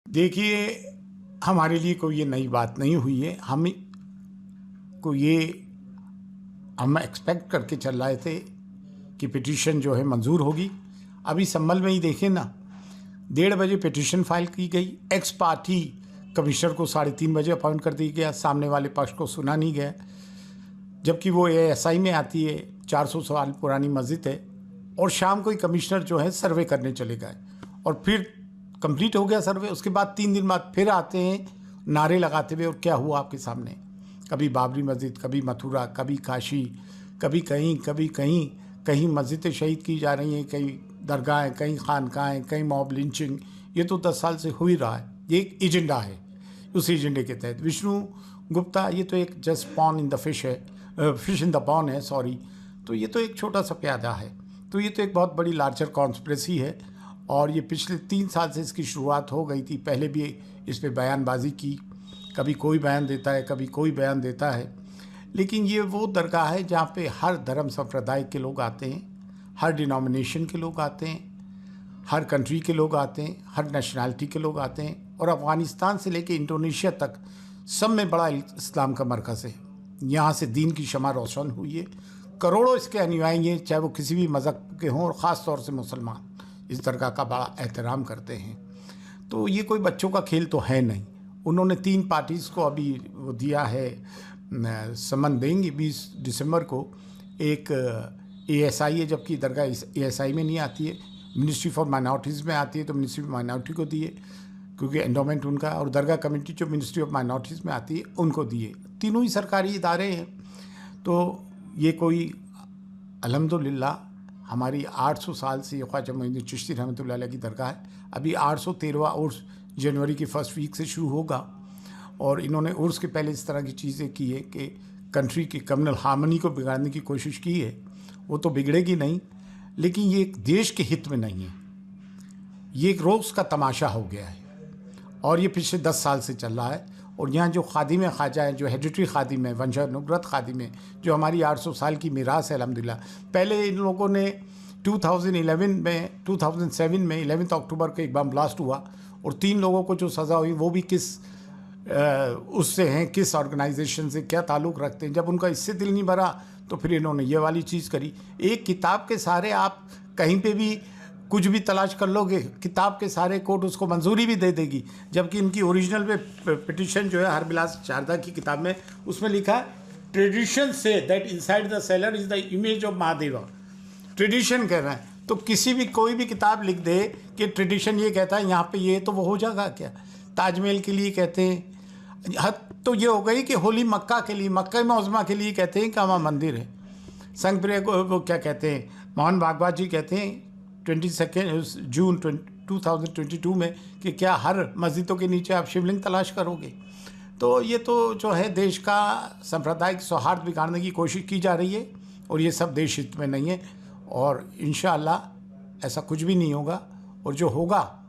देखिए, हमारे लिए कोई ये नई बात नहीं हुई है। हम एक्सपेक्ट करके चल रहे थे कि पिटीशन जो है मंजूर होगी। अभी संभल में ही देखें ना, 1:30 बजे पिटीशन फाइल की गई। एक्स पार्टी कमिश्नर को 3:30 बजे अपॉइंट कर दिया गया। सामने वाले पक्ष को सुना नहीं गया, जबकि वो एएसआई में आती है, 400 साल पुरानी मस्जिद है। और शाम को ही कमिश्नर जो है सर्वे करने चले गए और फिर कंप्लीट हो गया सर्वे। उसके बाद 3 दिन बाद फिर आते हैं नारे लगाते हुए, और क्या हुआ आपके सामने? कभी बाबरी मस्जिद, कभी मथुरा, कभी काशी, कभी कहीं, कभी कहीं। कहीं मस्जिदें शहीद की जा रही हैं, कहीं दरगाहें, कहीं खानकाहें, कहीं मॉब लिंचिंग। ये तो 10 साल से हो ही रहा है। ये एक एजेंडा है। उस एजेंडे के तहत विष्णु गुप्ता, ये तो एक just pond in the fish है, फिश इन द पॉन है, सॉरी। तो ये तो एक छोटा सा प्यादा है। तो ये तो एक बहुत बड़ी लार्जर कॉन्स्पिरेसी है। और ये पिछले 3 साल से इसकी शुरुआत हो गई थी। पहले भी इस पे बयानबाजी की, कभी कोई बयान देता है, कभी कोई बयान देता है। लेकिन ये वो दरगाह है जहाँ पे हर धर्म संप्रदाय के लोग आते हैं, हर डिनोमिनेशन के लोग आते हैं, हर कंट्री के लोग आते हैं, हर नेशनैलिटी के लोग आते हैं। और अफ़गानिस्तान से लेके इंडोनेशिया तक सब में बड़ा इस्लाम का मरकज़ है। यहाँ से दीन की शमा रोशन हुई है। करोड़ों इसके अनुयायी हैं, चाहे वो किसी भी मज़हब के हों, और ख़ास तौर से मुसलमान इस दरगाह का बड़ा एहतराम करते हैं। तो ये कोई बच्चों का खेल तो है नहीं। उन्होंने 3 पार्टीज़ को अभी वो दिया है, समन देंगे 20 दिसंबर को। एक एएसआई है, जबकि दरगाह एएसआई में नहीं आती है, मिनिस्ट्री फॉर माइनॉरिटीज़ में आती है। तो मिनिस्ट्री ऑफ माइनॉरिटी को दिए, क्योंकि एंडोमेंट उनका। और दरगाह कमेटी जो मिनिस्ट्री ऑफ माइनॉरिटीज़ में आती है, उनको दिए। तीनों ही सरकारी इदारे हैं। तो ये कोई अल्हम्दुलिल्लाह हमारी 800 साल से ख्वाजा मोइनुद्दीन चिश्ती रहमतुल्लाह अलैह की दरगाह है। अभी 813वां उर्स जनवरी की फर्स्ट वीक से शुरू होगा। और इन्होंने उर्स के पहले इस तरह की चीज़ें की है कि कंट्री की कम्युनल हार्मनी को बिगाड़ने की कोशिश की है। वो तो बिगड़ेगी नहीं, लेकिन ये एक देश के हित में नहीं है। ये एक रोज़ का तमाशा हो गया है, और ये पिछले 10 साल से चल रहा है। और यहाँ जो खादिम ख्वाजा हैं, जो हेडिटरी खादिम है, वंशानुगत खादिम है, जो हमारी 800 साल की मीरास है अल्हम्दुलिल्लाह। पहले इन लोगों ने 2007 में 11 अक्टूबर को एक बम ब्लास्ट हुआ, और 3 लोगों को जो सज़ा हुई वो भी किस उससे हैं, किस ऑर्गेनाइजेशन से क्या ताल्लुक़ रखते हैं। जब उनका इससे दिल नहीं भरा तो फिर इन्होंने ये वाली चीज़ करी। एक किताब के सहारे आप कहीं पे भी कुछ भी तलाश कर लोगे, किताब के सारे कोर्ट उसको मंजूरी भी दे देगी। जबकि इनकी ओरिजिनल में पिटीशन जो है हरबिलास शारदा की किताब में, उसमें लिखा है tradition say that inside the seller is the image of Mahadeva. Tradition कह रहा है, तो किसी भी कोई भी किताब लिख दे कि ट्रेडिशन ये कहता है यहाँ पे ये, तो वो हो जाएगा क्या? ताजमहल के लिए कहते हैं, तो ये हो गई कि होली मक्का के लिए, मक्का मौज़मा के लिए कहते हैं कि वहाँ मंदिर है। संग प्रिय को वो क्या कहते हैं, मोहन भागवत जी कहते हैं 22 जून 2022 में कि क्या हर मस्जिदों के नीचे आप शिवलिंग तलाश करोगे? तो ये तो जो है देश का सांप्रदायिक सौहार्द बिगाड़ने की कोशिश की जा रही है, और ये सब देश हित में नहीं है। और इंशाअल्लाह ऐसा कुछ भी नहीं होगा, और जो होगा